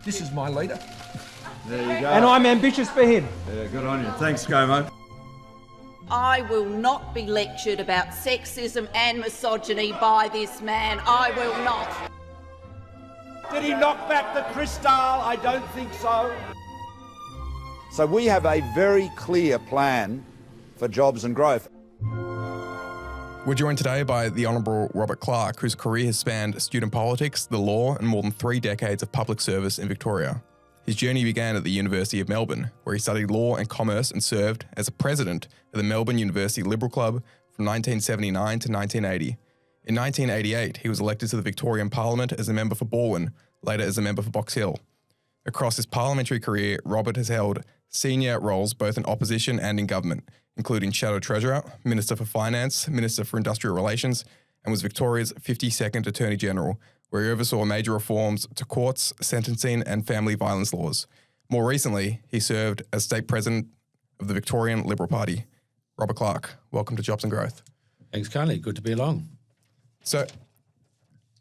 This is my leader. There you go. And I'm ambitious for him. Yeah, good on you. Thanks, Gomo. I will not be lectured about sexism and misogyny by this man. I will not. Did he knock back the crystal? I don't think so. So we have a very clear plan for jobs and growth. We're joined today by the Hon Robert Clark, whose career has spanned student politics, the law, and more than 3 decades of public service in Victoria. His journey began at the University of Melbourne, where he studied law and commerce and served as a president of the Melbourne University Liberal Club from 1979 to 1980. In 1988, he was elected to the Victorian Parliament as a member for Balwyn, later as a member for Box Hill. Across his parliamentary career, Robert has held senior roles both in opposition and in government, including Shadow Treasurer, Minister for Finance, Minister for Industrial Relations, and was Victoria's 52nd Attorney General, where he oversaw major reforms to courts, sentencing, and family violence laws. More recently, he served as State President of the Victorian Liberal Party. Robert Clark, welcome to Jobs and Growth. Thanks, Carly. Good to be along. So,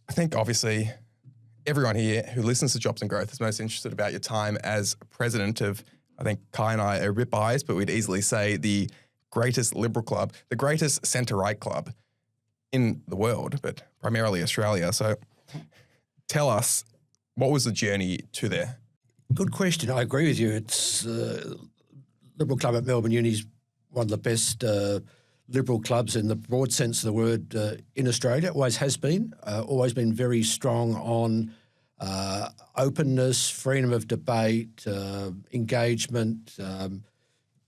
I think obviously everyone here who listens to Jobs and Growth is most interested about your time as president of, I think Kai and I are a bit biased, but we'd easily say the greatest Liberal club, the greatest centre-right club in the world, but primarily Australia. So tell us, what was the journey to there? Good question. I agree with you. It's Liberal Club at Melbourne Uni is one of the best Liberal clubs in the broad sense of the word in Australia. Always has been. Always been very strong on openness, freedom of debate, engagement,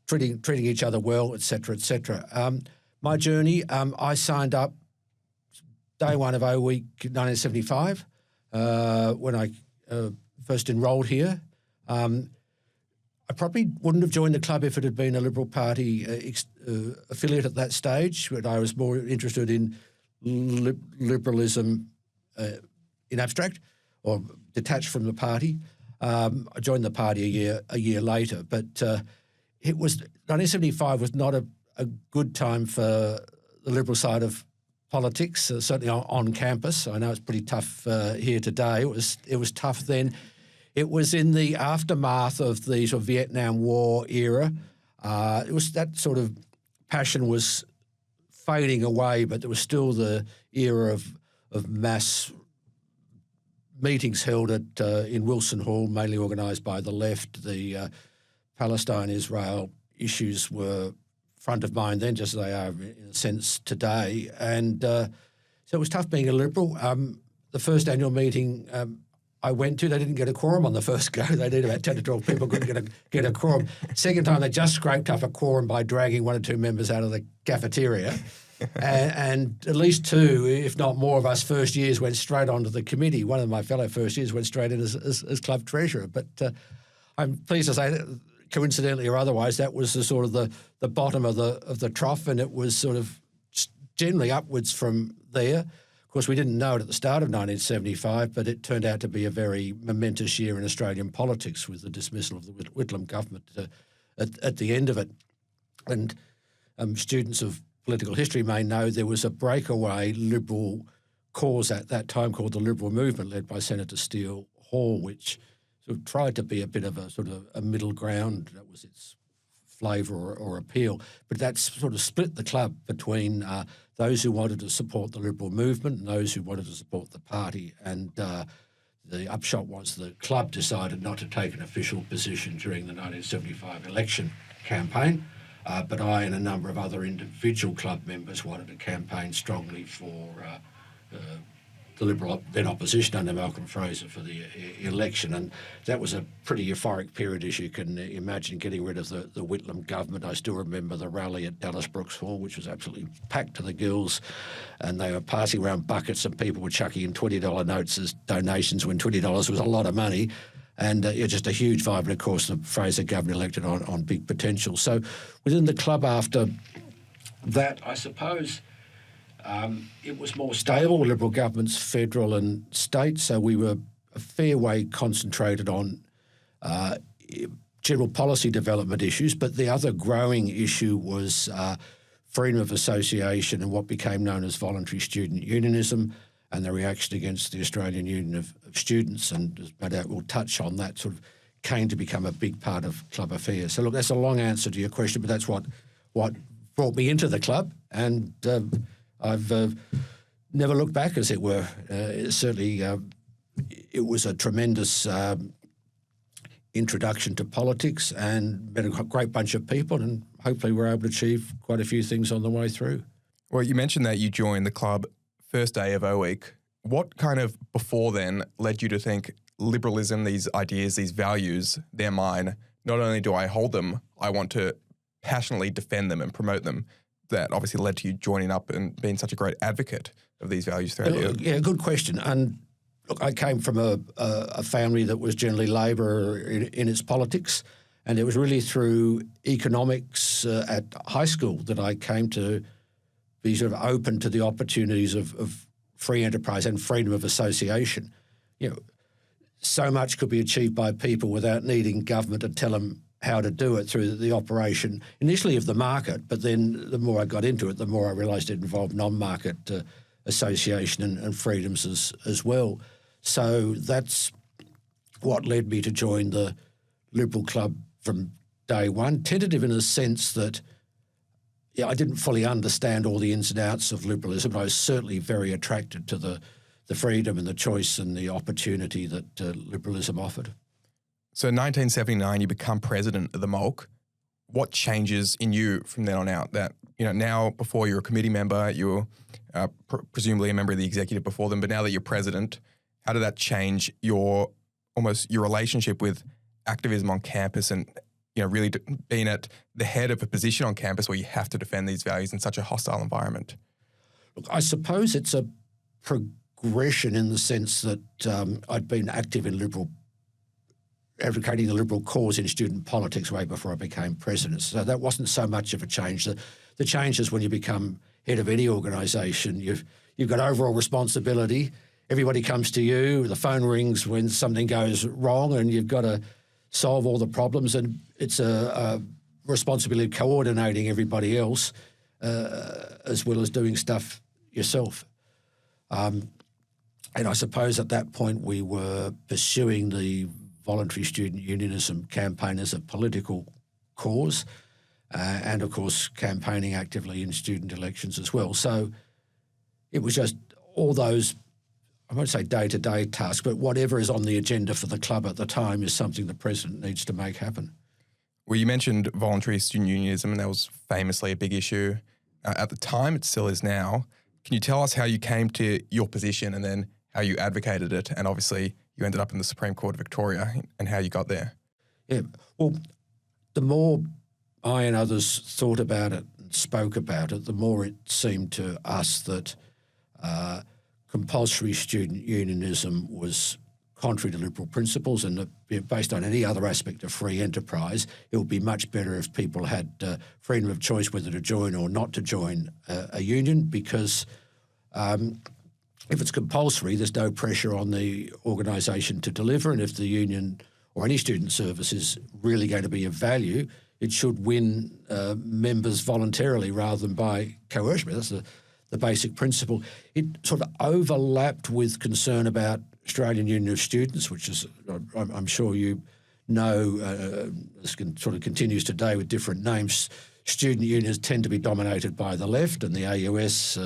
treating each other well, etc., etc. My journey, I signed up day one of O Week 1975 when I first enrolled here. I probably wouldn't have joined the club if it had been a Liberal Party affiliate at that stage, but I was more interested in liberalism in abstract or detached from the party. I joined the party a year later, but it was 1975 was not a good time for the Liberal side of politics, certainly on campus. I know it's pretty tough here today. It was tough then. It was in the aftermath of the sort of Vietnam War era. It was that sort of passion was fading away, but there was still the era of mass meetings held at in Wilson Hall, mainly organised by the left. The Palestine-Israel issues were front of mind then, just as they are in a sense today. And so it was tough being a Liberal. The first annual meeting I went to, they didn't get a quorum on the first go. They needed about 10 to 12 people, couldn't get a quorum. Second time, they just scraped up a quorum by dragging 1 or 2 members out of the cafeteria. and at least 2, if not more, of us first years went straight onto the committee. One of my fellow first years went straight in as club treasurer. But I'm pleased to say that, coincidentally or otherwise, that was the sort of the bottom of the trough, and it was sort of generally upwards from there. Of course, we didn't know it at the start of 1975, but it turned out to be a very momentous year in Australian politics with the dismissal of the Whitlam government at the end of it. And students of political history may know there was a breakaway Liberal cause at that time called the Liberal Movement, led by Senator Steele Hall, which sort of tried to be a bit of a sort of a middle ground. That was its flavour or appeal. But that sort of split the club between those who wanted to support the Liberal movement and those who wanted to support the party. And the upshot was the club decided not to take an official position during the 1975 election campaign. But I and a number of other individual club members wanted to campaign strongly for the Liberal then opposition under Malcolm Fraser for the election. And that was a pretty euphoric period, as you can imagine, getting rid of the Whitlam government. I still remember the rally at Dallas Brooks Hall, which was absolutely packed to the gills, and they were passing around buckets and people were chucking in $20 notes as donations when $20 was a lot of money. And just a huge vibe. And, of course, the Fraser government elected on big potential. So within the club after that, I suppose it was more stable. Liberal governments, federal and state, so we were a fair way concentrated on general policy development issues. But the other growing issue was freedom of association and what became known as voluntary student unionism. and the reaction against the Australian Union of Students, and no doubt we'll touch on that, sort of came to become a big part of club affairs. So look, that's a long answer to your question, but that's what brought me into the club, and I've never looked back, as it were. Certainly, it was a tremendous introduction to politics, and met a great bunch of people, and hopefully we're able to achieve quite a few things on the way through. Well, you mentioned that you joined the club first day of O Week. What kind of before then led you to think liberalism, these ideas, these values, they're mine? Not only do I hold them, I want to passionately defend them and promote them. That obviously led to you joining up and being such a great advocate of these values throughout your... Yeah, good question. And look, I came from a family that was generally Labor in its politics, and it was really through economics at high school that I came to be sort of open to the opportunities of free enterprise and freedom of association. You know, so much could be achieved by people without needing government to tell them how to do it through the operation, initially of the market, but then the more I got into it, the more I realised it involved non-market association and freedoms as well. So that's what led me to join the Liberal Club from day one, tentative in a sense that I didn't fully understand all the ins and outs of liberalism, but I was certainly very attracted to the freedom and the choice and the opportunity that liberalism offered. So in 1979, you become president of the MULC. What changes in you from then on out? That, now before you're a committee member, you're presumably a member of the executive before them, but now that you're president, how did that change your relationship with activism on campus and, really being at the head of a position on campus where you have to defend these values in such a hostile environment? Look, I suppose it's a progression in the sense that I'd been active in advocating the Liberal cause in student politics way before I became president. So that wasn't so much of a change. The change is when you become head of any organisation, you've got overall responsibility. Everybody comes to you. The phone rings when something goes wrong, and you've got to solve all the problems. And it's a responsibility of coordinating everybody else as well as doing stuff yourself. And I suppose at that point we were pursuing the voluntary student unionism campaign as a political cause, and of course campaigning actively in student elections as well. So it was just all those, I won't say day-to-day tasks, but whatever is on the agenda for the club at the time is something the president needs to make happen. Well, you mentioned voluntary student unionism, and that was famously a big issue at the time. It still is now. Can you tell us how you came to your position and then how you advocated it, and obviously you ended up in the Supreme Court of Victoria, and how you got there? Yeah, well, the more I and others thought about it and spoke about it, the more it seemed to us that compulsory student unionism was contrary to Liberal principles, and that based on any other aspect of free enterprise, it would be much better if people had freedom of choice whether to join or not to join a union, because if it's compulsory, there's no pressure on the organisation to deliver, and if the union or any student service is really going to be of value, it should win members voluntarily rather than by coercion. That's the basic principle. It sort of overlapped with concern about Australian Union of Students, which is, I'm sure you know, this sort of continues today with different names. Student unions tend to be dominated by the left, and the AUS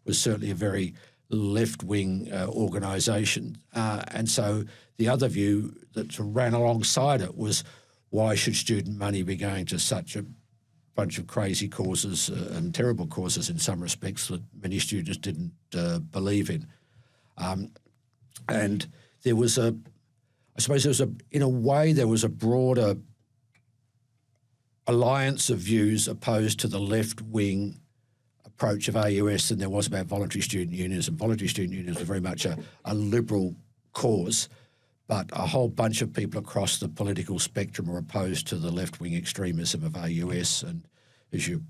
was certainly a very left-wing organisation. And so the other view that sort of ran alongside it was, why should student money be going to such a bunch of crazy causes and terrible causes in some respects that many students didn't believe in? And there was in a way there was a broader alliance of views opposed to the left-wing approach of AUS than there was about voluntary student unionism. Voluntary student unionism was very much a liberal cause, but a whole bunch of people across the political spectrum were opposed to the left-wing extremism of AUS. And as you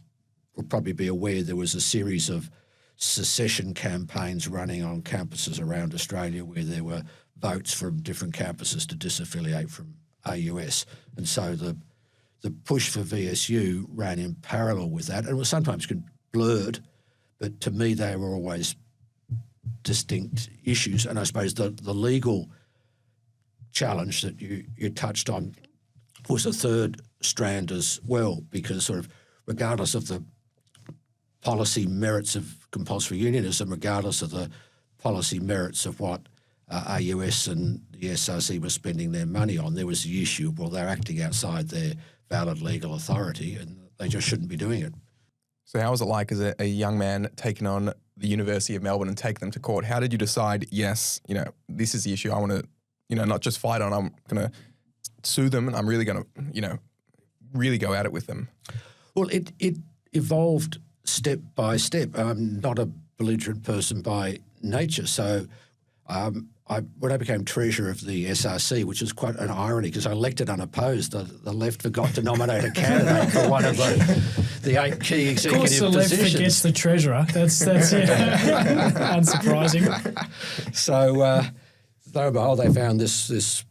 will probably be aware, there was a series of secession campaigns running on campuses around Australia where there were votes from different campuses to disaffiliate from AUS. And so the push for VSU ran in parallel with that, and it was sometimes blurred, but to me they were always distinct issues. And I suppose the legal challenge that you touched on was a third strand as well, because sort of regardless of the policy merits of compulsory unionism, regardless of the policy merits of what AUS and the SRC were spending their money on, there was the issue of, well, they're acting outside their valid legal authority and they just shouldn't be doing it. So how was it like as a young man taking on the University of Melbourne and taking them to court? How did you decide, yes, this is the issue I want to, not just fight on, I'm going to sue them and I'm really going to, really go at it with them? Well, it evolved step by step. I'm not a belligerent person by nature, so when I became treasurer of the SRC, which is quite an irony because I elected unopposed, the left forgot to nominate a candidate for one of the 8 key executive positions. Of course the left forgets the treasurer. That's unsurprising. So lo and behold, they found this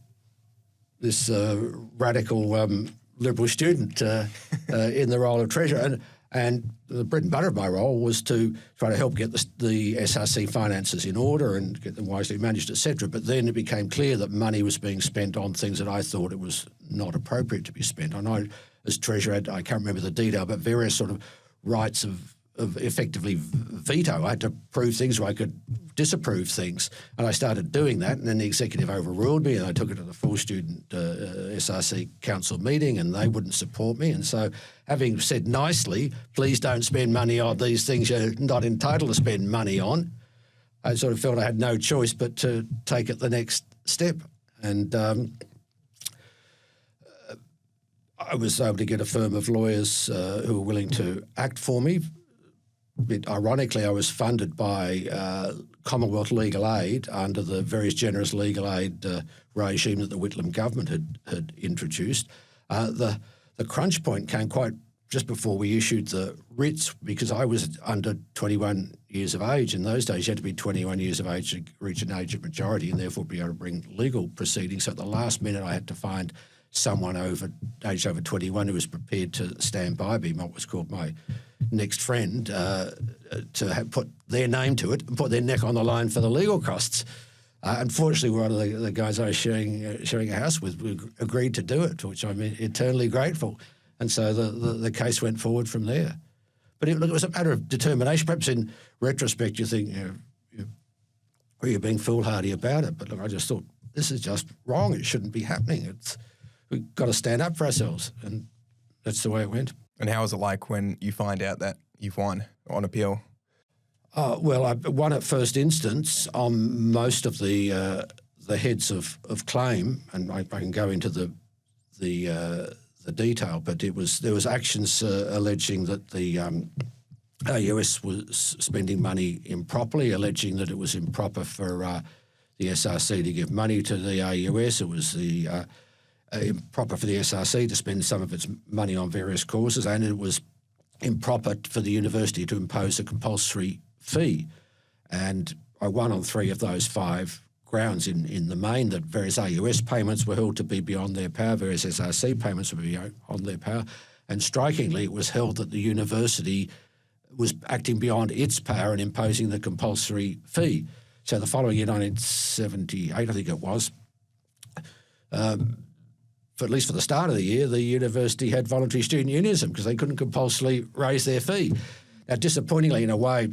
radical Liberal student in the role of treasurer. And the bread and butter of my role was to try to help get the SRC finances in order and get them wisely managed, etc. But then it became clear that money was being spent on things that I thought it was not appropriate to be spent on. I, as treasurer, I can't remember the detail, but various sort of rights of effectively veto. I had to prove things or I could disapprove things. And I started doing that, and then the executive overruled me and I took it to the full student SRC council meeting and they wouldn't support me. And so having said nicely, please don't spend money on these things you're not entitled to spend money on, I sort of felt I had no choice but to take it the next step. And I was able to get a firm of lawyers who were willing to act for me. Ironically, I was funded by Commonwealth legal aid under the very generous legal aid regime that the Whitlam government had introduced. The crunch point came quite just before we issued the writs, because I was under 21 years of age. In those days, you had to be 21 years of age to reach an age of majority and therefore be able to bring legal proceedings. So at the last minute, I had to find someone aged over 21 who was prepared to stand by me, what was called my next friend, to have put their name to it and put their neck on the line for the legal costs. Unfortunately, one of the guys I was sharing a house with agreed to do it, which I'm eternally grateful. And so the case went forward from there. But it was a matter of determination. Perhaps in retrospect you think, you're being foolhardy about it. But look, I just thought, this is just wrong. It shouldn't be happening. We've got to stand up for ourselves. And that's the way it went. And how was it like when you find out that you've won on appeal? Well, I won at first instance on most of the heads of claim, and I can go into the detail. But there was actions alleging that the AUS was spending money improperly, alleging that it was improper for the SRC to give money to the AUS. It was improper for the SRC to spend some of its money on various causes, and it was improper for the university to impose a compulsory fee. And I won on 3 of those 5 grounds in the main, that various AUS payments were held to be beyond their power, various SRC payments were beyond their power, and strikingly it was held that the university was acting beyond its power in imposing the compulsory fee. So the following year, 1978, I think it was, at least for the start of the year, the university had voluntary student unionism because they couldn't compulsorily raise their fee. Now, disappointingly, in a way,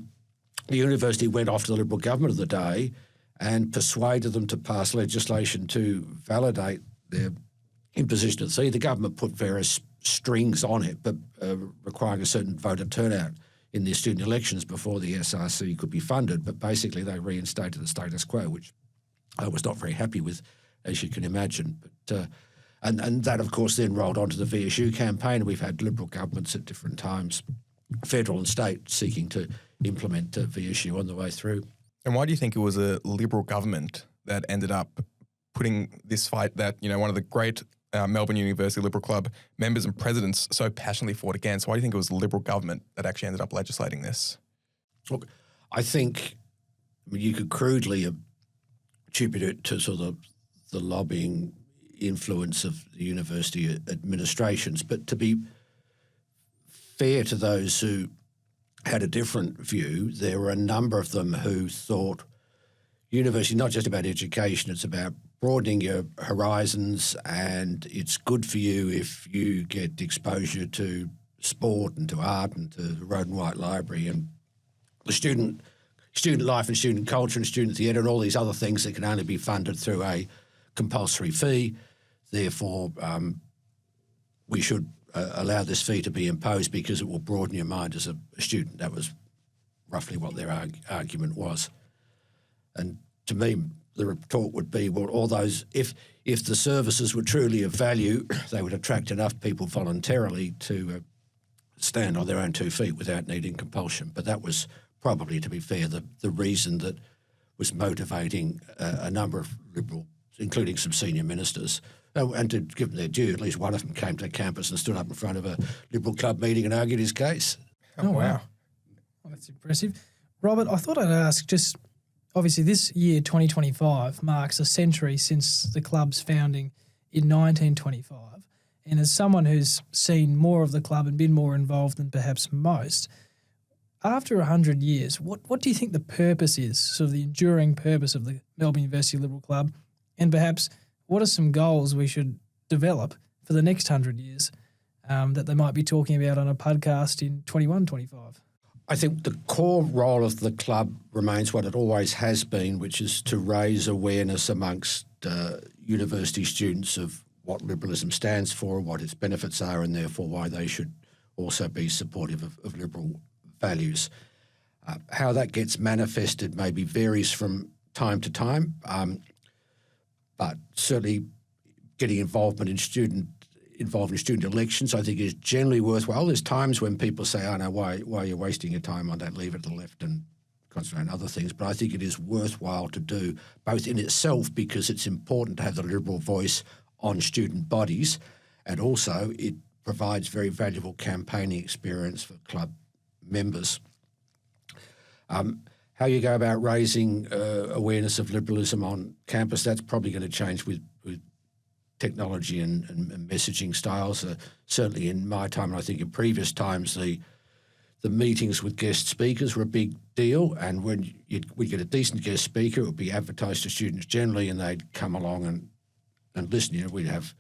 the university went off to the Liberal government of the day and persuaded them to pass legislation to validate their imposition of the fee. The government put various strings on it, but requiring a certain voter turnout in their student elections before the SRC could be funded. But basically, they reinstated the status quo, which I was not very happy with, as you can imagine. But And that, of course, then rolled onto the VSU campaign. We've had Liberal governments at different times, federal and state, seeking to implement VSU on the way through. And why do you think it was a Liberal government that ended up putting this fight that, one of the great Melbourne University Liberal Club members and presidents so passionately fought against? Why do you think it was the Liberal government that actually ended up legislating this? Look, I think you could crudely attribute it to sort of the lobbying influence of the university administrations, but to be fair to those who had a different view. There were a number of them who thought university not just about education, it's about broadening your horizons, and it's good for you if you get exposure to sport and to art and to the Road and White Library and the student life and student culture and student theatre and all these other things that can only be funded through a compulsory fee. Therefore, we should allow this fee to be imposed because it will broaden your mind as a student. That was roughly what their argument was. And to me, the retort would be, well, all those, if the services were truly of value, they would attract enough people voluntarily to stand on their own 2 feet without needing compulsion. But that was probably, to be fair, the reason that was motivating a number of Liberal, including some senior ministers. And to give them their due, at least one of them came to campus and stood up in front of a Liberal Club meeting and argued his case. Oh, wow. Well, that's impressive. Robert, I thought I'd ask, just obviously this year, 2025, marks a century since the club's founding in 1925. And as someone who's seen more of the club and been more involved than perhaps most, after 100 years, what do you think the purpose is, sort of the enduring purpose of the Melbourne University Liberal Club? And perhaps what are some goals we should develop for the next 100 years that they might be talking about on a podcast in 21-25? I think the core role of the club remains what it always has been, which is to raise awareness amongst university students of what liberalism stands for, what its benefits are, and therefore why they should also be supportive of liberal values. How that gets manifested maybe varies from time to time, but certainly getting involved in student elections, I think, is generally worthwhile. There's times when people say, "Oh no, why are you wasting your time on that? Leave it to the left and concentrate on other things." But I think it is worthwhile to do, both in itself because it's important to have the Liberal voice on student bodies, and also it provides very valuable campaigning experience for club members. How you go about raising awareness of liberalism on campus, that's probably going to change with technology and messaging styles. Certainly in my time, and I think in previous times, the meetings with guest speakers were a big deal, and when we'd get a decent guest speaker, it would be advertised to students generally, and they'd come along and listen. You know, we'd have,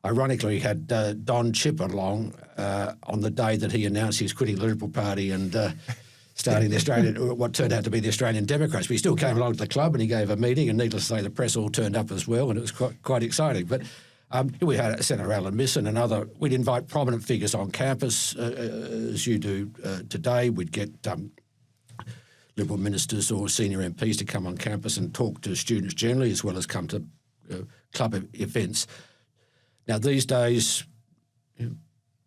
ironically, we had Don Chipper along on the day that he announced he was quitting the Liberal Party and starting the Australian, what turned out to be the Australian Democrats. But he still came along to the club and he gave a meeting, and needless to say, the press all turned up as well, and it was quite exciting. But we had Senator Alan Misson and we'd invite prominent figures on campus, as you do today. We'd get Liberal ministers or senior MPs to come on campus and talk to students generally, as well as come to club events. Now, these days,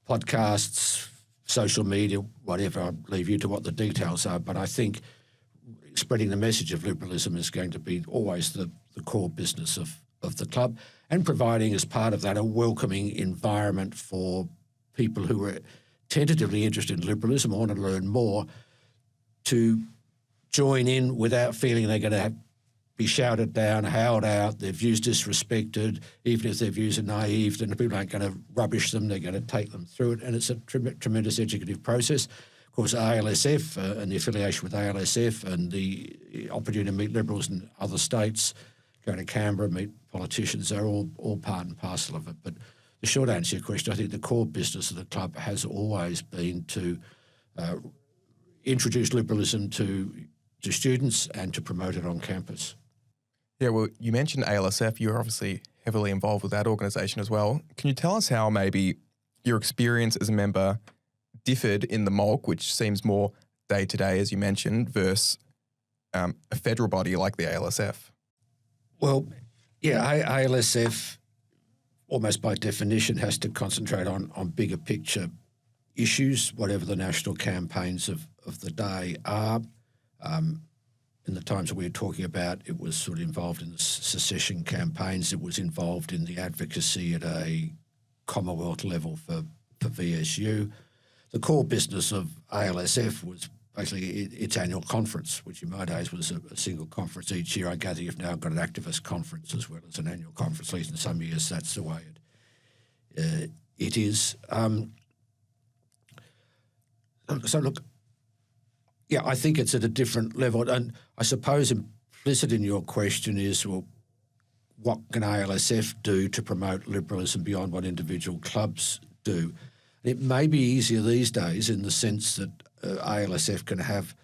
podcasts, social media, whatever, I'll leave you to what the details are, but I think spreading the message of liberalism is going to be always the core business of the club, and providing as part of that a welcoming environment for people who are tentatively interested in liberalism or want to learn more to join in without feeling they're going to be shouted down, howled out, their views disrespected. Even if their views are naive, then the people aren't going to rubbish them, they're going to take them through it, and it's a tremendous educative process. Of course, ALSF and the affiliation with ALSF and the opportunity to meet Liberals in other states, go to Canberra, meet politicians, are all part and parcel of it. But the short answer to your question, I think the core business of the club has always been to introduce liberalism to students and to promote it on campus. Yeah, well, you mentioned ALSF. You're obviously heavily involved with that organisation as well. Can you tell us how maybe your experience as a member differed in the MULC, which seems more day-to-day, as you mentioned, versus a federal body like the ALSF? Well, yeah, ALSF, almost by definition, has to concentrate on bigger picture issues, whatever the national campaigns of the day are. In the times that we were talking about, it was sort of involved in the secession campaigns. It was involved in the advocacy at a Commonwealth level for VSU. The core business of ALSF was basically its annual conference, which in my days was a single conference each year. I gather you've now got an activist conference as well as an annual conference. At least in some years, that's the way it is. So look, Yeah, I think it's at a different level. And I suppose implicit in your question is, well, what can ALSF do to promote liberalism beyond what individual clubs do? It may be easier these days in the sense that ALSF can have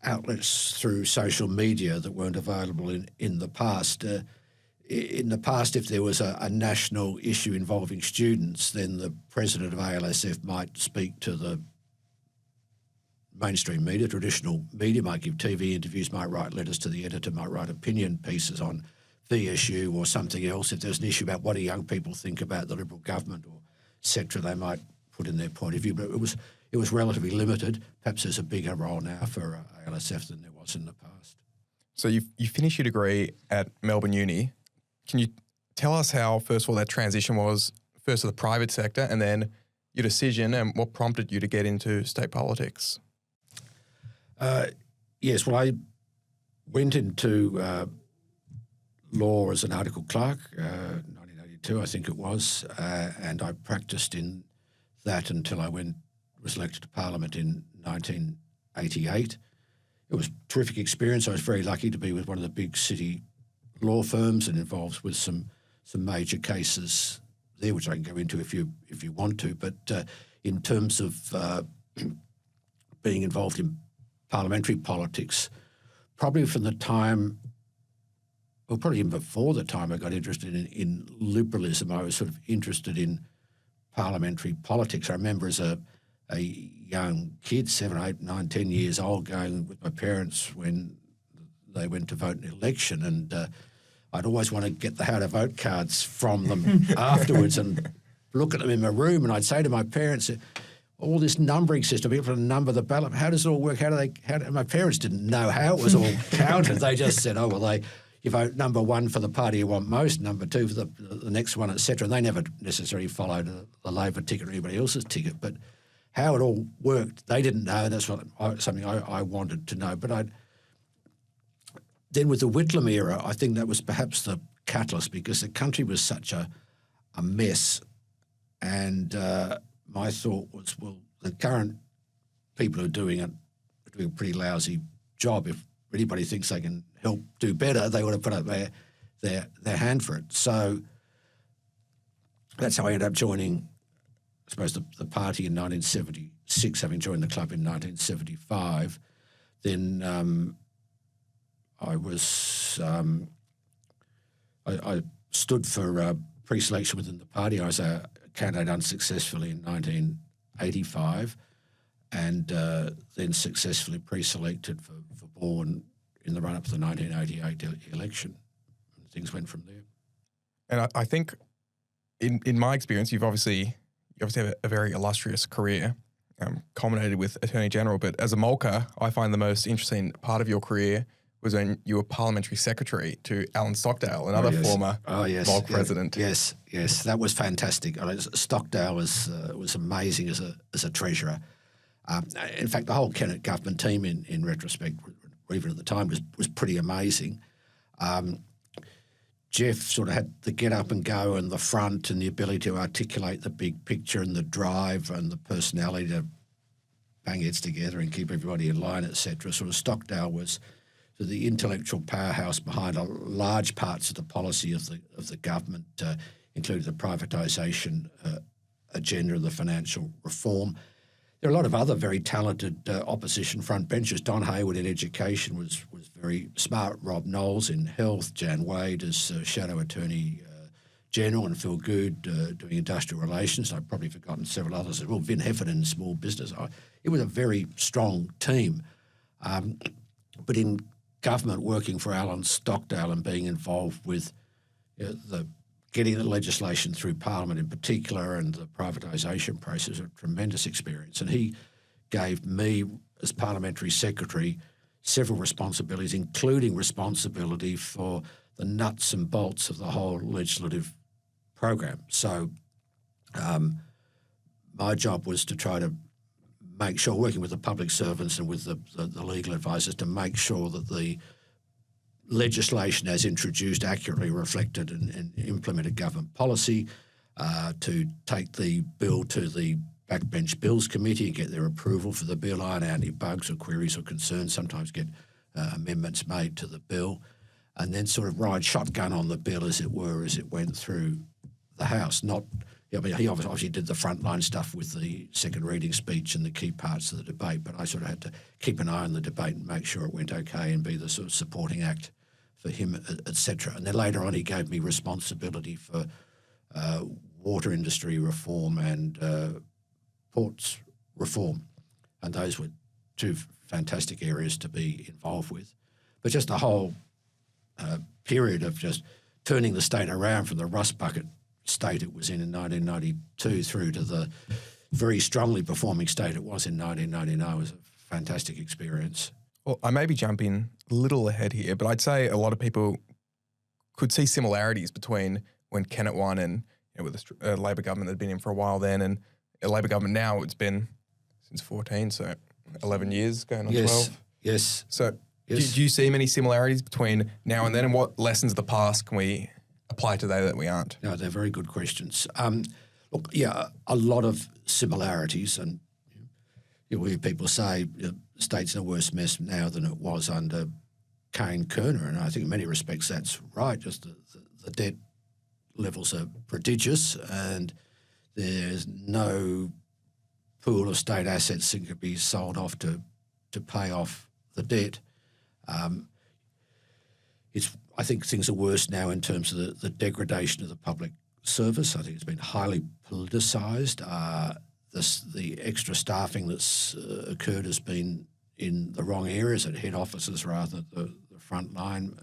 outlets through social media that weren't available in the past. In the past, if there was a national issue involving students, then the president of ALSF might speak to the mainstream media, traditional media, might give TV interviews, might write letters to the editor, might write opinion pieces on the issue or something else. If there's an issue about what do young people think about the Liberal government or et cetera, they might put in their point of view. But it was relatively limited. Perhaps there's a bigger role now for ALSF than there was in the past. So you finished your degree at Melbourne Uni. Can you tell us how, first of all, that transition was first to the private sector and then your decision and what prompted you to get into state politics? Yes, well, I went into law as an article clerk, 1982 I think it was, and I practiced in that until I was elected to Parliament in 1988. It was a terrific experience. I was very lucky to be with one of the big city law firms and involved with some major cases there, which I can go into if you want to. But in terms of being involved in parliamentary politics, probably from the time, well, probably even before the time I got interested in liberalism, I was sort of interested in parliamentary politics. I remember as a young kid, 7, 8, 9, 10 years old, going with my parents when they went to vote in an election, and I'd always want to get the how to vote cards from them afterwards and look at them in my room, and I'd say to my parents, all this numbering system, people to number the ballot, how does it all work? My parents didn't know how it was all counted. They just said, oh, well, you vote number 1 for the party you want most, number 2 for the next one, et cetera. And they never necessarily followed the Labor ticket or anybody else's ticket. But how it all worked, they didn't know. That's something I wanted to know. But then with the Whitlam era, I think that was perhaps the catalyst, because the country was such a mess. And my thought was, well, the current people who are doing a pretty lousy job. If anybody thinks they can help do better, they ought to put up their hand for it. So that's how I ended up joining, I suppose, the party in 1976, having joined the club in 1975. Then I was I stood for pre-selection within the party. I was a candidate unsuccessfully in 1985, and then successfully pre-selected for Bourne in the run-up to the 1988 election. And things went from there. And I think, in my experience, you obviously have a very illustrious career, culminated with Attorney General. But as a mulker, I find the most interesting part of your career was when you were parliamentary secretary to Alan Stockdale, another former MULC president. Yes, that was fantastic. I mean, Stockdale was amazing as a treasurer. In fact, the whole Kennett government team, in retrospect, or even at the time, was pretty amazing. Jeff sort of had the get up and go and the front and the ability to articulate the big picture and the drive and the personality to bang heads together and keep everybody in line, etc. Sort of Stockdale was the intellectual powerhouse behind large parts of the policy of the government, including the privatisation agenda and the financial reform. There are a lot of other very talented opposition frontbenchers. Don Hayward in education was very smart. Rob Knowles in health. Jan Wade as Shadow Attorney General, and Phil Good doing industrial relations. I've probably forgotten several others as well. Vin Heffernan in small business. It was a very strong team. But in government, working for Alan Stockdale and being involved with getting the legislation through Parliament in particular and the privatisation process, a tremendous experience. And he gave me, as parliamentary secretary, several responsibilities, including responsibility for the nuts and bolts of the whole legislative program. So my job was to try to make sure, working with the public servants and with the legal advisors, to make sure that the legislation as introduced accurately reflected and implemented government policy, to take the bill to the backbench bills committee and get their approval for the bill, iron out any bugs or queries or concerns, sometimes get amendments made to the bill, and then sort of ride shotgun on the bill, as it were, as it went through the House. He obviously did the frontline stuff with the second reading speech and the key parts of the debate, but I sort of had to keep an eye on the debate and make sure it went okay and be the sort of supporting act for him, etc. And then later on he gave me responsibility for water industry reform and ports reform, and those were two fantastic areas to be involved with. But just the whole period of just turning the state around from the rust bucket state it was in 1992 through to the very strongly performing state it was in 1999 was a fantastic experience. Well, I may be jumping a little ahead here, but I'd say a lot of people could see similarities between when Kennett won and with the Labor government that had been in for a while then, and a Labor government now. It's been since 14, so 11 years going on 12. Yes. So do you see many similarities between now and then, and what lessons of the past can we apply today that we aren't? No, they're very good questions. Look, yeah, a lot of similarities, and you hear people say the state's in a worse mess now than it was under Kane Kerner, and I think in many respects that's right. Just the debt levels are prodigious, and there's no pool of state assets that could be sold off to pay off the debt. I think things are worse now in terms of the degradation of the public service. I think it's been highly politicised. The extra staffing that's occurred has been in the wrong areas at head offices rather than the front line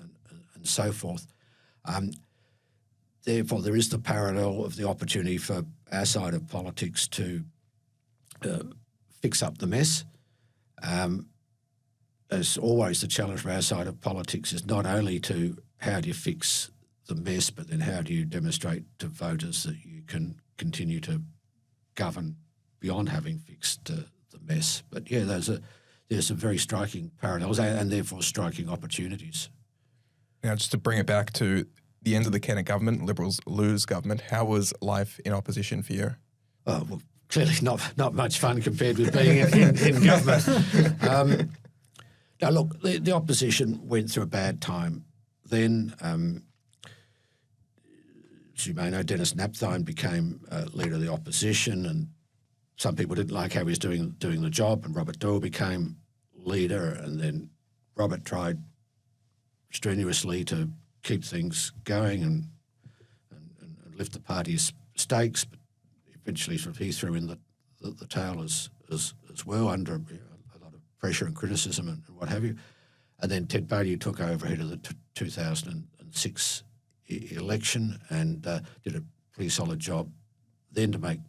and so forth. Therefore, there is the parallel of the opportunity for our side of politics to fix up the mess. As always, the challenge for our side of politics is not only to how do you fix the mess, but then how do you demonstrate to voters that you can continue to govern beyond having fixed the mess. But yeah, there's some very striking parallels and therefore striking opportunities. Now, just to bring it back to the end of the Kennett government, Liberals lose government, how was life in opposition for you? Oh, well, clearly not much fun compared with being in government. Now, look, the opposition went through a bad time then. As you may know, Dennis Napthine became leader of the opposition, and some people didn't like how he was doing the job, and Robert Doyle became leader, and then Robert tried strenuously to keep things going and lift the party's stakes, but eventually sort of he threw in the towel as well under a lot of pressure and criticism and what have you. And then Ted Baillieu took over ahead of the 2006 election and did a pretty solid job then to make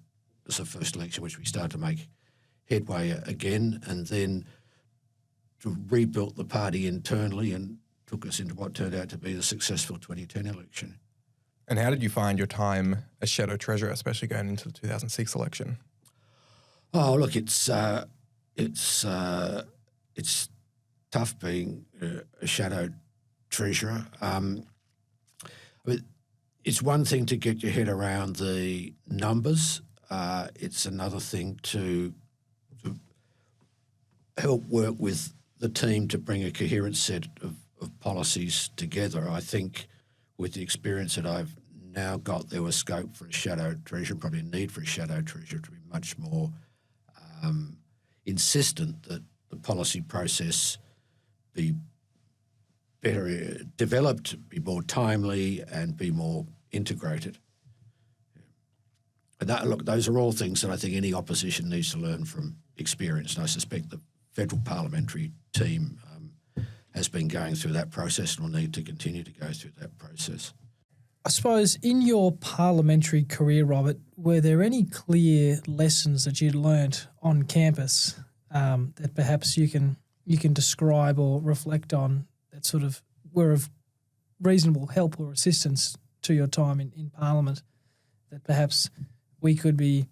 this the first election which we started to make headway again, and then to rebuild the party internally and took us into what turned out to be the successful 2010 election. And how did you find your time as Shadow Treasurer, especially going into the 2006 election? Oh, look, it's tough being a Shadow Treasurer. It's one thing to get your head around the numbers. It's another thing to help work with the team to bring a coherent set of policies together. I think with the experience that I've now got, there was scope for a Shadow Treasurer, probably a need for a Shadow Treasurer to be much more insistent that the policy process be better developed, be more timely, and be more integrated. And look, those are all things that I think any opposition needs to learn from experience, and I suspect the federal parliamentary team has been going through that process and will need to continue to go through that process. I suppose in your parliamentary career, Robert, were there any clear lessons that you'd learnt on campus that perhaps you can describe or reflect on that sort of were of reasonable help or assistance to your time in Parliament that perhaps we could be,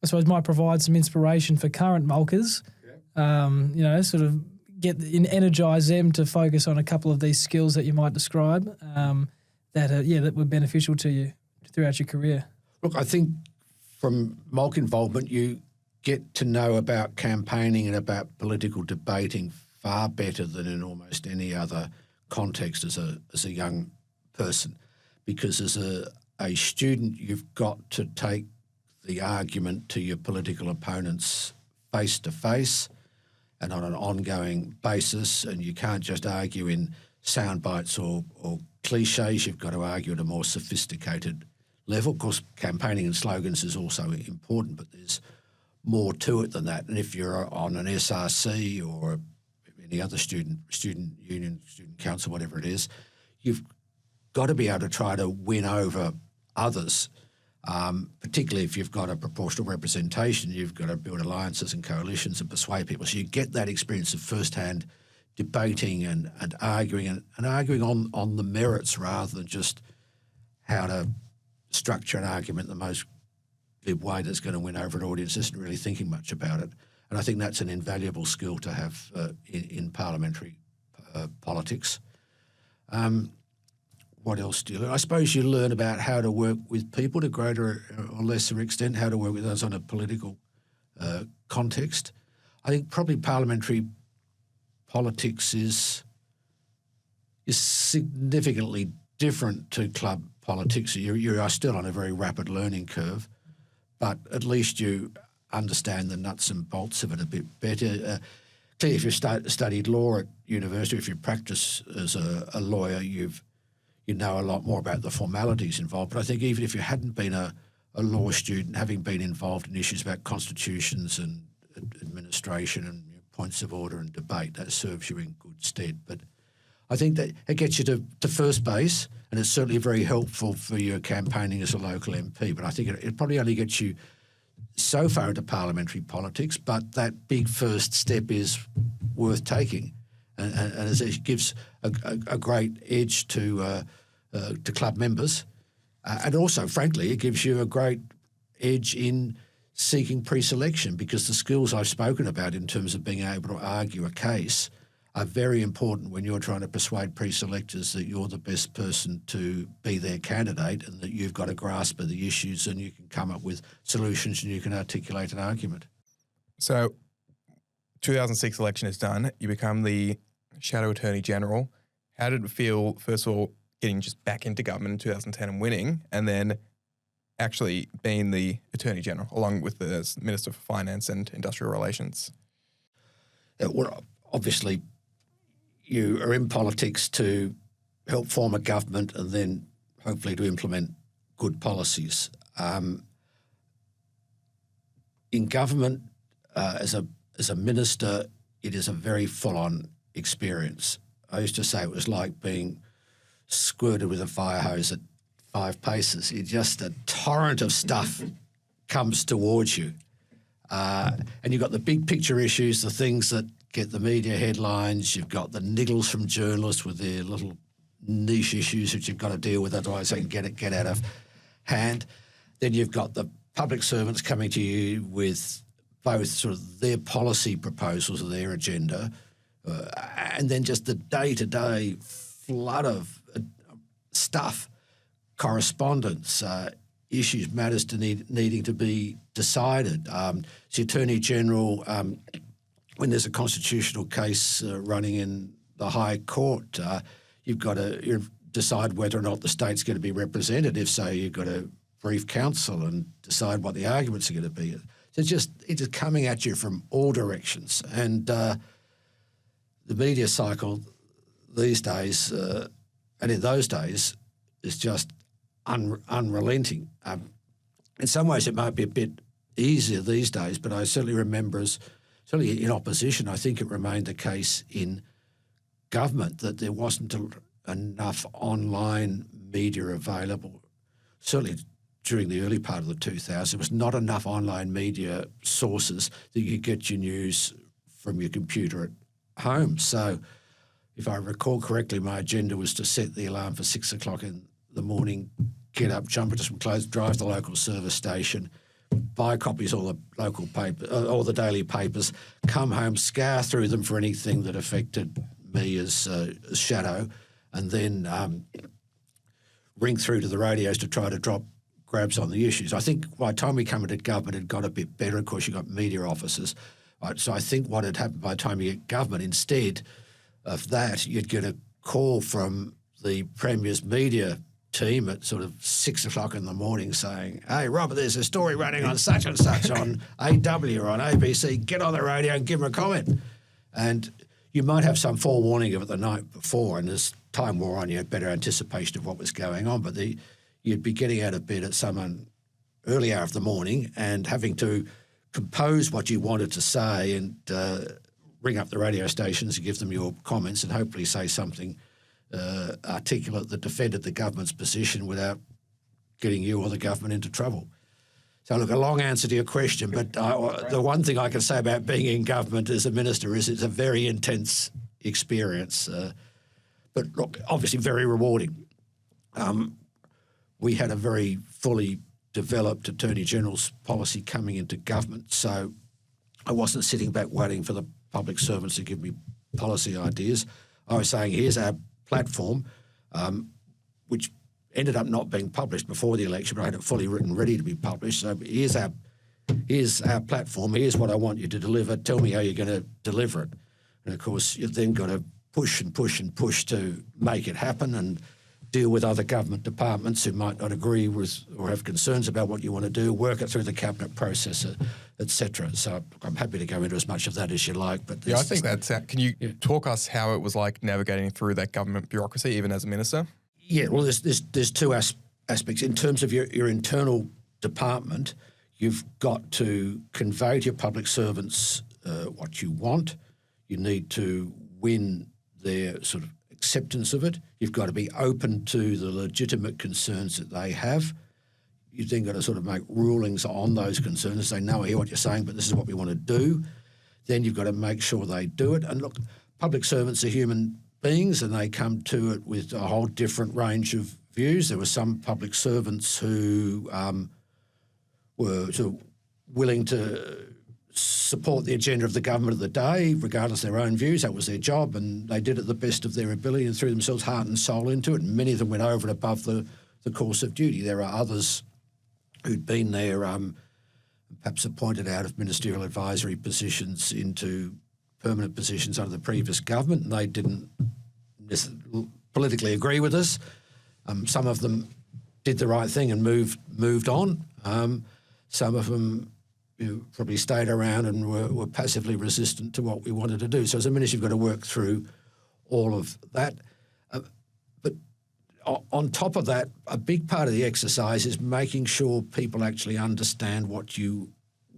I suppose, might provide some inspiration for current mulkers, sort of energise them to focus on a couple of these skills that you might describe that were beneficial to you throughout your career? Look, I think from MULC involvement, you get to know about campaigning and about political debating far better than in almost any other context as a young person, because as a student you've got to take the argument to your political opponents face to face and on an ongoing basis, and you can't just argue in sound bites or cliches. You've got to argue at a more sophisticated level. Of course, campaigning and slogans is also important, but there's more to it than that. And if you're on an SRC or any other student union, student council, whatever it is, you've got to be able to try to win over others, particularly if you've got a proportional representation. You've got to build alliances and coalitions and persuade people. So you get that experience of first-hand debating and arguing and arguing on the merits rather than just how to structure an argument the most glib way that's going to win over an audience, isn't really thinking much about it. And I think that's an invaluable skill to have in parliamentary politics. What else do you learn? I suppose you learn about how to work with people to greater or lesser extent, how to work with those on a political context. I think probably parliamentary politics is significantly different to club politics. You are still on a very rapid learning curve, but at least you understand the nuts and bolts of it a bit better. Clearly, if you've studied law at university, if you practice as a lawyer, you know a lot more about the formalities involved. But I think even if you hadn't been a law student, having been involved in issues about constitutions and administration and points of order and debate, that serves you in good stead. But I think that it gets you to first base, and it's certainly very helpful for your campaigning as a local MP. But I think it probably only gets you so far into parliamentary politics, but that big first step is worth taking. And it gives a great edge to club members. And also, frankly, it gives you a great edge in seeking pre-selection, because the skills I've spoken about in terms of being able to argue a case are very important when you're trying to persuade pre-selectors that you're the best person to be their candidate and that you've got a grasp of the issues and you can come up with solutions and you can articulate an argument. So 2006 election is done. You become the Shadow Attorney General. How did it feel, first of all, getting just back into government in 2010 and winning, and then actually being the Attorney General along with the Minister for Finance and Industrial Relations? Well, obviously, you are in politics to help form a government and then hopefully to implement good policies. In government, as a minister, it is a very full-on experience. I used to say it was like being squirted with a fire hose at 5 paces. A torrent of stuff comes towards you. And you've got the big picture issues, the things that get the media headlines. You've got the niggles from journalists with their little niche issues which you've got to deal with, otherwise they can get out of hand. Then you've got the public servants coming to you with both sort of their policy proposals or their agenda, and then just the day-to-day flood of stuff, correspondence, issues, matters needing to be decided. The Attorney General, when there's a constitutional case running in the High Court, you've got to decide whether or not the state's going to be represented. If so, you've got to brief counsel and decide what the arguments are going to be. So it's just coming at you from all directions. And the media cycle these days, and in those days, is just unrelenting. In some ways, it might be a bit easier these days, but I certainly remember certainly in opposition, I think it remained the case in government that there wasn't enough online media available. Certainly during the early part of the 2000s, there was not enough online media sources that you could get your news from your computer at home. So if I recall correctly, my agenda was to set the alarm for 6 o'clock in the morning, get up, jump into some clothes, drive to the local service station, buy copies of all the local paper, all the daily papers, come home, scour through them for anything that affected me as Shadow, and then ring through to the radios to try to drop grabs on the issues. I think by the time we come into government, it got a bit better. Of course, you got media officers. Right? So I think what had happened by the time you get government, instead of that, you'd get a call from the Premier's media team at sort of 6 o'clock in the morning saying, "Hey, Robert, there's a story running on such and such on AW or on ABC. Get on the radio and give them a comment." And you might have some forewarning of it the night before, and as time wore on, you had better anticipation of what was going on. But you'd be getting out of bed at some early hour of the morning and having to compose what you wanted to say and ring up the radio stations and give them your comments and hopefully say something articulate that defended the government's position without getting you or the government into trouble. So look, a long answer to your question, but the one thing I can say about being in government as a minister is it's a very intense experience, but look, obviously very rewarding. We had a very fully developed Attorney General's policy coming into government, so I wasn't sitting back waiting for the public servants to give me policy ideas. I was saying, here's our platform, which ended up not being published before the election, but I had it fully written, ready to be published. So here's our platform. Here's what I want you to deliver. Tell me how you're going to deliver it. And of course, you've then got to push and push and push to make it happen and deal with other government departments who might not agree with or have concerns about what you want to do, work it through the cabinet process, etc. So I'm happy to go into as much of that as you like. But I think that's. Can you talk us how it was like navigating through that government bureaucracy, even as a minister? Yeah, well, there's two aspects. In terms of your internal department, you've got to convey to your public servants what you want. You need to win their sort of acceptance of it. You've got to be open to the legitimate concerns that they have. You've then got to sort of make rulings on those concerns and say, no, I hear what you're saying, but this is what we want to do. Then you've got to make sure they do it. And look, public servants are human beings and they come to it with a whole different range of views. There were some public servants who were sort of willing to support the agenda of the government of the day, regardless of their own views. That was their job, and they did it the best of their ability and threw themselves heart and soul into it, and many of them went over and above the course of duty. There are others who'd been there, perhaps appointed out of ministerial advisory positions into permanent positions under the previous government, and they didn't politically agree with us. Some of them did the right thing and moved on. Some of them probably stayed around and were passively resistant to what we wanted to do. So as a minister, you've got to work through all of that. But on top of that, a big part of the exercise is making sure people actually understand what you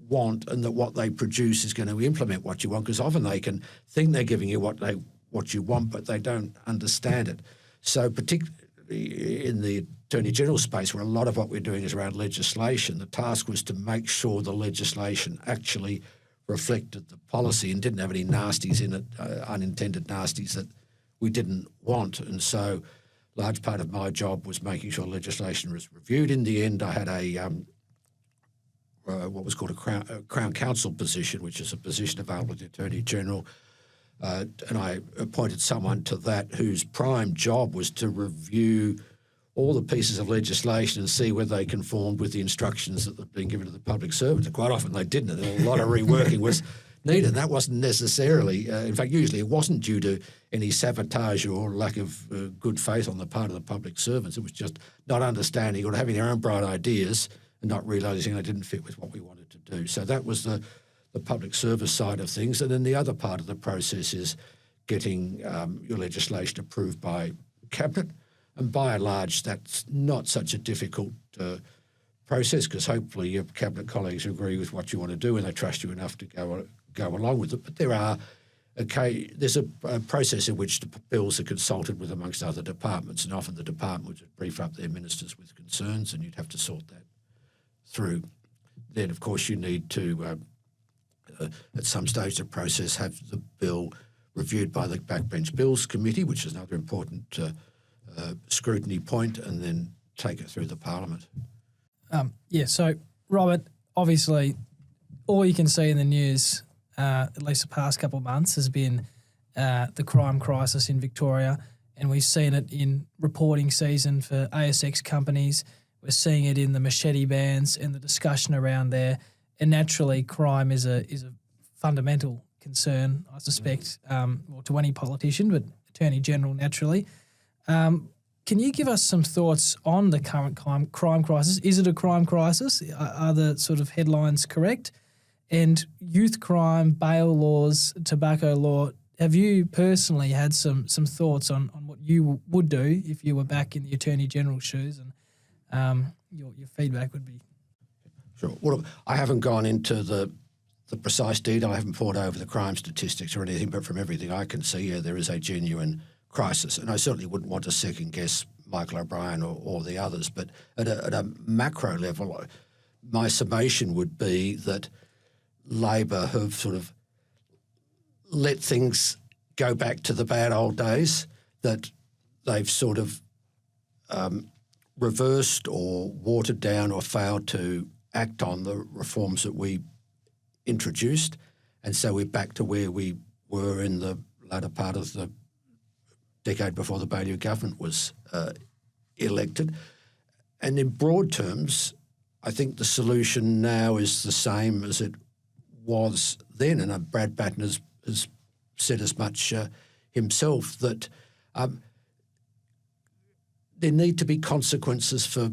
want and that what they produce is going to implement what you want, because often they can think they're giving you what you want, but they don't understand it. So particularly in the Attorney General space, where a lot of what we're doing is around legislation, the task was to make sure the legislation actually reflected the policy and didn't have any nasties in it, unintended nasties that we didn't want. And so a large part of my job was making sure legislation was reviewed. In the end, I had what was called a Crown Counsel position, which is a position available to the Attorney General, and I appointed someone to that whose prime job was to review all the pieces of legislation and see whether they conformed with the instructions that had been given to the public servants. And quite often they didn't, and a lot of reworking was needed. And that wasn't necessarily, in fact, usually it wasn't due to any sabotage or lack of good faith on the part of the public servants. It was just not understanding or having their own bright ideas and not realising they didn't fit with what we wanted to do. So that was the public service side of things. And then the other part of the process is getting your legislation approved by Cabinet. And by and large, that's not such a difficult process, because hopefully your Cabinet colleagues agree with what you want to do and they trust you enough to go along with it. But there's a process in which the bills are consulted with amongst other departments, and often the department would brief up their ministers with concerns and you'd have to sort that through. Then, of course, you need to, at some stage of the process, have the bill reviewed by the Backbench Bills Committee, which is another important scrutiny point, and then take it through the Parliament. So, Robert, obviously, all you can see in the news, at least the past couple of months, has been the crime crisis in Victoria, and we've seen it in reporting season for ASX companies. We're seeing it in the machete bans and the discussion around there. And naturally, crime is a fundamental concern, I suspect, well, to any politician, but Attorney General naturally. Can you give us some thoughts on the current crime crisis? Is it a crime crisis? Are the sort of headlines correct? And youth crime, bail laws, tobacco law, have you personally had some thoughts on what you would do if you were back in the Attorney General's shoes? And your feedback would be... Sure. Well, I haven't gone into the precise detail. I haven't poured over the crime statistics or anything, but from everything I can see, there is a genuine crisis. And I certainly wouldn't want to second-guess Michael O'Brien or the others. But at a macro level, my summation would be that Labor have sort of let things go back to the bad old days, that they've sort of reversed or watered down or failed to act on the reforms that we introduced. And so we're back to where we were in the latter part of the decade before the Baillieu government was elected. And in broad terms, I think the solution now is the same as it was then. And Brad Batten has said as much himself, that there need to be consequences for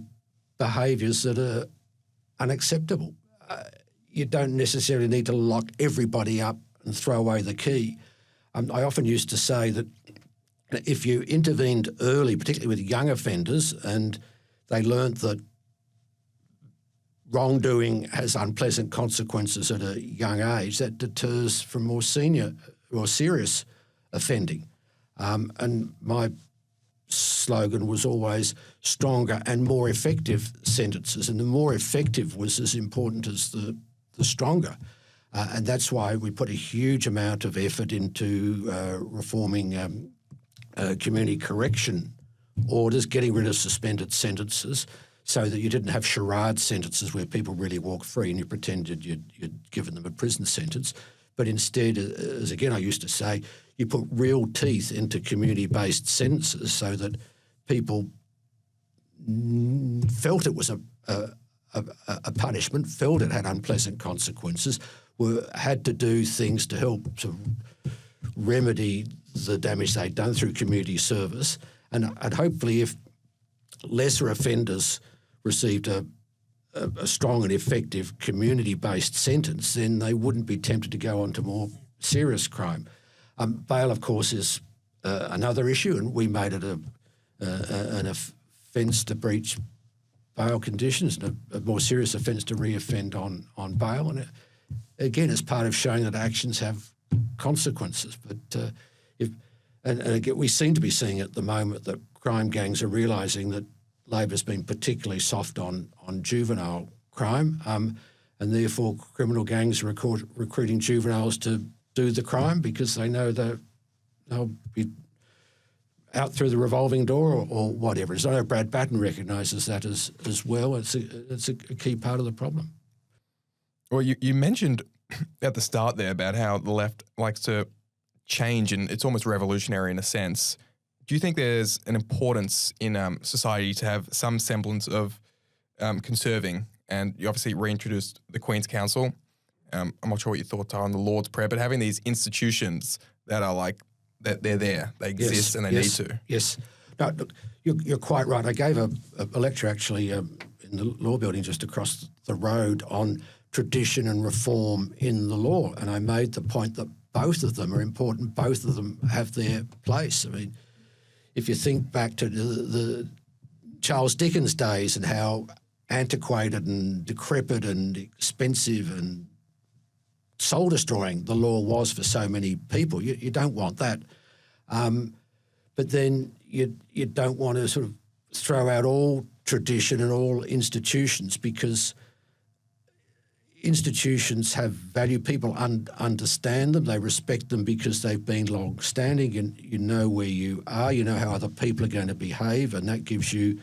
behaviours that are unacceptable. You don't necessarily need to lock everybody up and throw away the key. I often used to say that if you intervened early, particularly with young offenders, and they learnt that wrongdoing has unpleasant consequences at a young age, that deters from more senior or serious offending. And my slogan was always stronger and more effective sentences, and the more effective was as important as the stronger. And that's why we put a huge amount of effort into reforming community correction orders, getting rid of suspended sentences, so that you didn't have charade sentences where people really walk free and you pretended you'd given them a prison sentence. But instead, as again I used to say, you put real teeth into community-based sentences so that people felt it was a punishment, felt it had unpleasant consequences, had to do things to help to remedy the damage they'd done through community service. And hopefully if lesser offenders received a strong and effective community-based sentence, then they wouldn't be tempted to go on to more serious crime. Bail, of course, is another issue, and we made it an offence to breach bail conditions and a more serious offence to re-offend on bail. And again, it's part of showing that actions have consequences. But and again, we seem to be seeing at the moment that crime gangs are realising that Labor's been particularly soft on juvenile crime, and therefore criminal gangs are recruiting juveniles to do the crime because they know that they'll be out through the revolving door or whatever. So I know Brad Batten recognises that as well. It's a key part of the problem. Well, you mentioned at the start there about how the left likes to change, and it's almost revolutionary in a sense. Do you think there's an importance in society to have some semblance of conserving? And you obviously reintroduced the Queen's Council. I'm not sure what your thoughts are on the Lord's Prayer, but having these institutions that are like, that they're there, they exist, and they need to. Yes. No, look, you're quite right. I gave a lecture actually in the law building just across the road on tradition and reform in the law, and I made the point that both of them are important. Both of them have their place. I mean, if you think back to the Charles Dickens days and how antiquated and decrepit and expensive and soul-destroying the law was for so many people, you don't want that. But then you don't want to sort of throw out all tradition and all institutions, because institutions have value. People understand them. They respect them because they've been long-standing. You know where you are. You know how other people are going to behave, and that gives you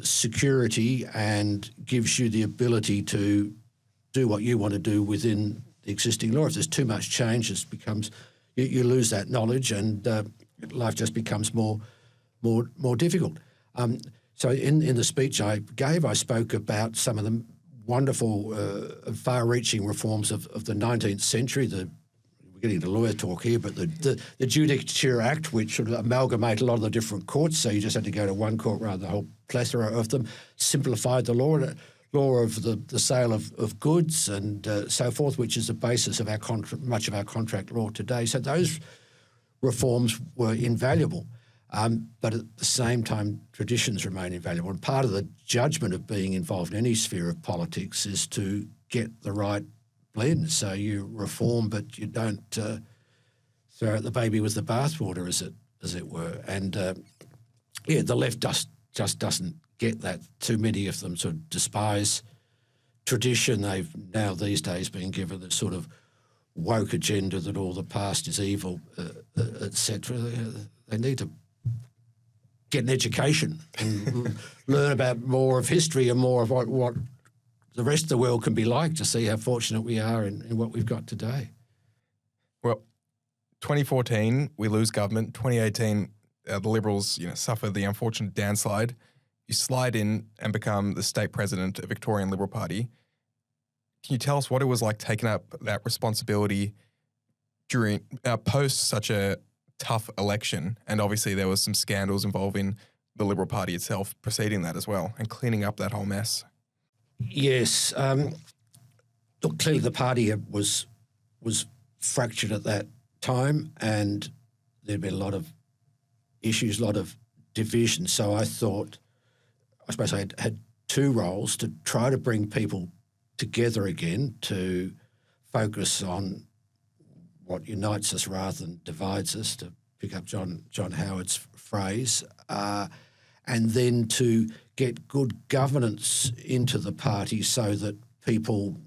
security and gives you the ability to do what you want to do within the existing law. If there's too much change, it becomes you lose that knowledge, and life just becomes more difficult. So in the speech I gave, I spoke about some of the wonderful, far-reaching reforms of the 19th century. We're getting into lawyer talk here, but the Judicature Act, which sort of amalgamated a lot of the different courts, so you just had to go to one court rather than a whole plethora of them, simplified the law of the sale of goods and so forth, which is the basis of much of our contract law today. So those reforms were invaluable. But at the same time, traditions remain invaluable. And part of the judgment of being involved in any sphere of politics is to get the right blend. So you reform, but you don't throw out the baby with the bathwater, as it were. And the left just doesn't get that. Too many of them sort of despise tradition. They've now these days been given the sort of woke agenda that all the past is evil, etc. They need to get an education and learn about more of history and more of what the rest of the world can be like to see how fortunate we are in what we've got today. Well, 2014, we lose government. 2018, the Liberals suffer the unfortunate downslide. You slide in and become the state president of Victorian Liberal Party. Can you tell us what it was like taking up that responsibility during post such a tough election? And obviously there was some scandals involving the Liberal Party itself preceding that as well, and cleaning up that whole mess. Yes. Look, clearly the party was fractured at that time, and there'd been a lot of issues, a lot of division. So I suppose I had two roles: to try to bring people together again, to focus on what unites us rather than divides us, to pick up John Howard's phrase, and then to get good governance into the party so that people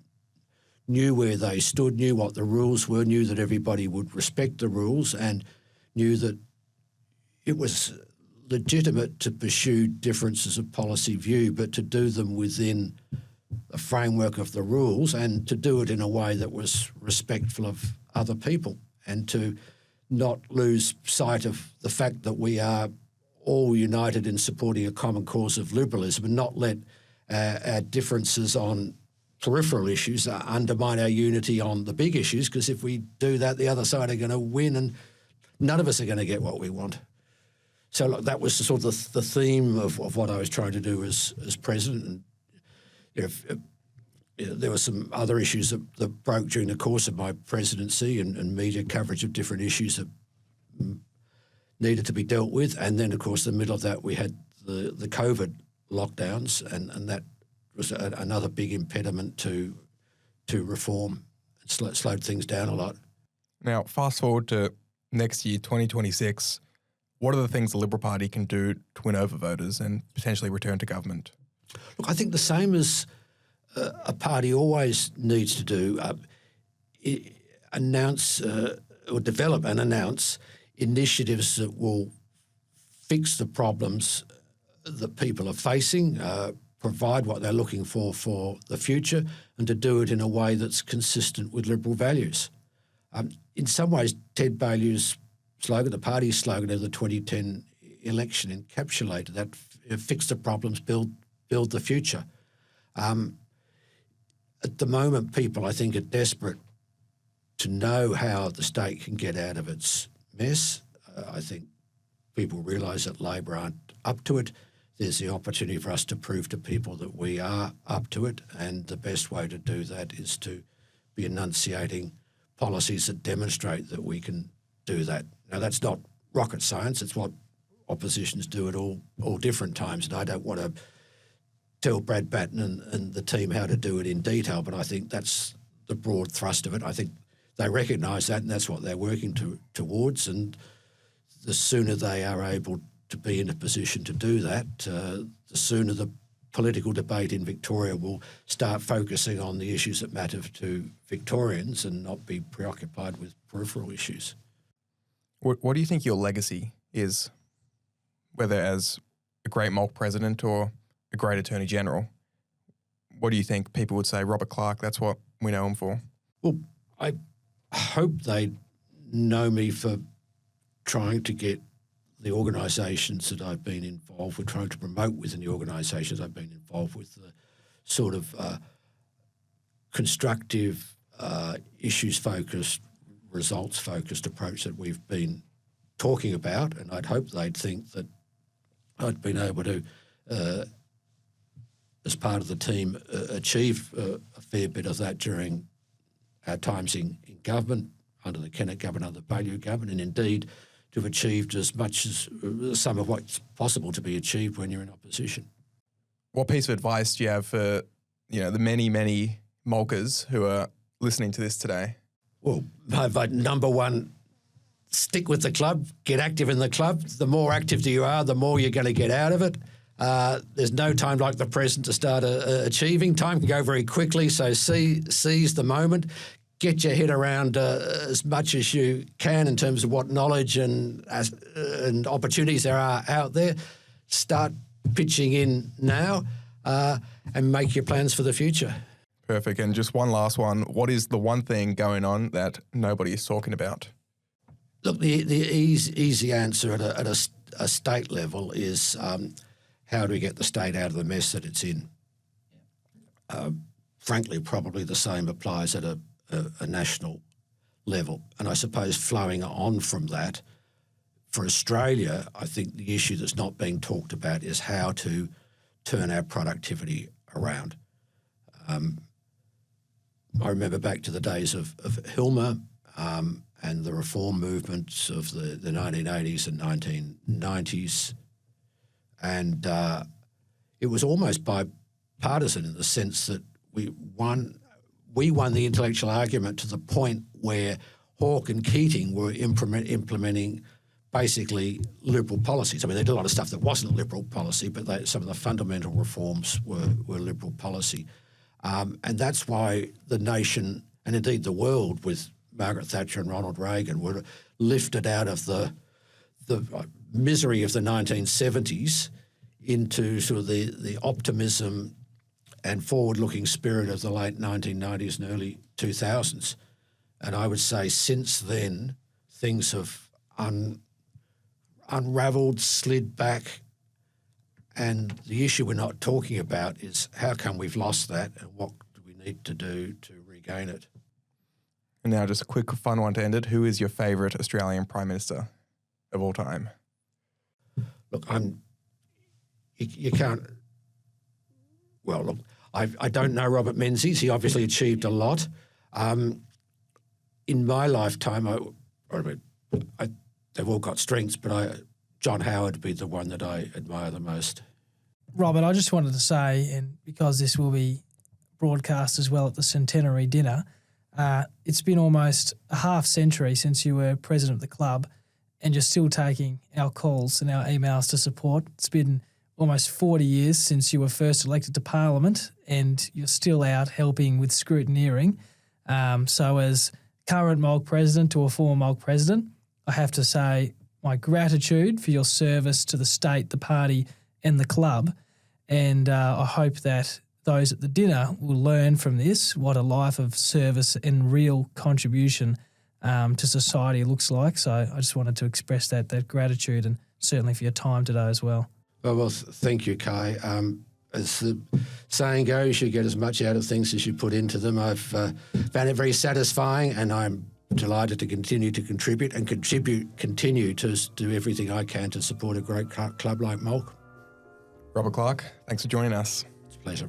knew where they stood, knew what the rules were, knew that everybody would respect the rules, and knew that it was legitimate to pursue differences of policy view, but to do them within the framework of the rules, and to do it in a way that was respectful of other people, and to not lose sight of the fact that we are all united in supporting a common cause of liberalism, and not let our differences on peripheral issues undermine our unity on the big issues, because if we do that, the other side are going to win and none of us are going to get what we want. So that was sort of the theme of what I was trying to do as president. And there were some other issues that broke during the course of my presidency, and media coverage of different issues that needed to be dealt with. And then, of course, in the middle of that, we had the COVID lockdowns, and that was another big impediment to reform. It slowed things down a lot. Now, fast forward to next year, 2026, what are the things the Liberal Party can do to win over voters and potentially return to government? Look, I think the same as a party always needs to do, announce or develop and announce initiatives that will fix the problems that people are facing, provide what they're looking for the future, and to do it in a way that's consistent with Liberal values. In some ways, Ted Baillieu's slogan, the party's slogan of the 2010 election, encapsulated that: fix the problems, build the future. At the moment, people, I think, are desperate to know how the state can get out of its mess. I think people realise that Labor aren't up to it. There's the opportunity for us to prove to people that we are up to it, and the best way to do that is to be enunciating policies that demonstrate that we can do that. Now, that's not rocket science. It's what oppositions do at all different times, and I don't want to tell Brad Batten and the team how to do it in detail, but I think that's the broad thrust of it. I think they recognise that, and that's what they're working towards, and the sooner they are able to be in a position to do that, the sooner the political debate in Victoria will start focusing on the issues that matter to Victorians and not be preoccupied with peripheral issues. What do you think your legacy is, whether as a great MULC president or a great Attorney General? What do you think people would say, Robert Clark, that's what we know him for? Well, I hope they know me for trying to get the organisations that I've been involved with, trying to promote within the organisations I've been involved with, the sort of constructive, issues-focused, results-focused approach that we've been talking about, and I'd hope they'd think that I'd been able to, as part of the team, achieve a fair bit of that during our times in government, under the Kennett government, under the Baillieu government, and indeed to have achieved as much as some of what's possible to be achieved when you're in opposition. What piece of advice do you have for, the many, many mulkers who are listening to this today? Well, my number one, stick with the club, get active in the club. The more active you are, the more you're going to get out of it. There's no time like the present to start achieving. Time can go very quickly, so seize the moment. Get your head around as much as you can in terms of what knowledge and opportunities there are out there. Start pitching in now and make your plans for the future. Perfect. And just one last one. What is the one thing going on that nobody is talking about? Look, the easy answer at a state level is how do we get the state out of the mess that it's in? Frankly, probably the same applies at a national level. And I suppose flowing on from that, for Australia, I think the issue that's not being talked about is how to turn our productivity around. I remember back to the days of Hilmer and the reform movements of the 1980s and 1990s. And it was almost bipartisan in the sense that we won the intellectual argument to the point where Hawke and Keating were implementing basically liberal policies. I mean, they did a lot of stuff that wasn't liberal policy, but some of the fundamental reforms were liberal policy. And that's why the nation, and indeed the world, with Margaret Thatcher and Ronald Reagan, were lifted out of the misery of the 1970s into sort of the optimism and forward-looking spirit of the late 1990s and early 2000s. And I would say since then, things have unravelled, slid back, and the issue we're not talking about is how come we've lost that and what do we need to do to regain it. And now just a quick fun one to end it. Who is your favourite Australian Prime Minister of all time? Look, you can't... Well, look, I don't know Robert Menzies. He obviously achieved a lot. In my lifetime, they've all got strengths, but John Howard would be the one that I admire the most. Robert, I just wanted to say, and because this will be broadcast as well at the Centenary dinner, it's been almost a half century since you were president of the club and you're still taking our calls and our emails to support. It's been almost 40 years since you were first elected to Parliament and you're still out helping with scrutineering. So as current MULC president to a former MULC president, I have to say my gratitude for your service to the state, the party and the club. And I hope that those at the dinner will learn from this what a life of service and real contribution to society looks like. So I just wanted to express that gratitude and certainly for your time today as well. Well, thank you, Kai. As the saying goes, you get as much out of things as you put into them. I've found it very satisfying and I'm delighted to continue to contribute and continue to do everything I can to support a great club like MULC. Robert Clark, thanks for joining us. It's a pleasure.